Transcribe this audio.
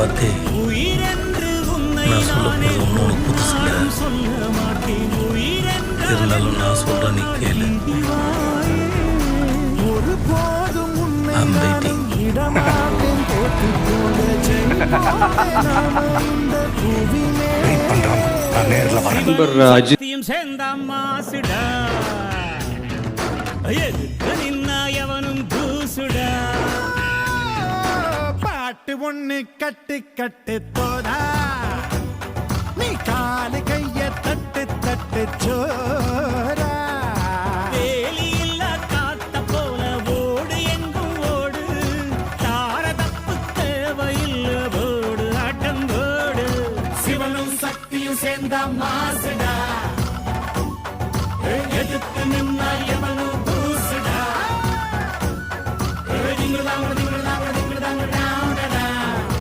பார்த்தே நான் சொல்ல போகிறது ஒன்றும் உனக்கு புதுசு இல்லை. இருந்தாலும் நான் சொல்கிறேன், நீ கேளு. I'm waiting. வெயிட் பண்றான், நான் நேரில் வரேன். அஜித்தையும் சேர்ந்தாம்மா சுடா, எதுக்கு நின்னா எவனும் பூசுடா. பாட்டு ஒண்ணு கட்டு கட்டு தோதா, நீ காலு கைய தட்டு தட்டு சோரா. வேலி இல்ல காத்த போல ஓடு எங்கும் ஓடு, தார தப்பு தேவையில்ல போடு ஆட்டம் போடு. சிவனும் சக்தியும் சேர்ந்த மாசுடா, எதுக்கு நின்னா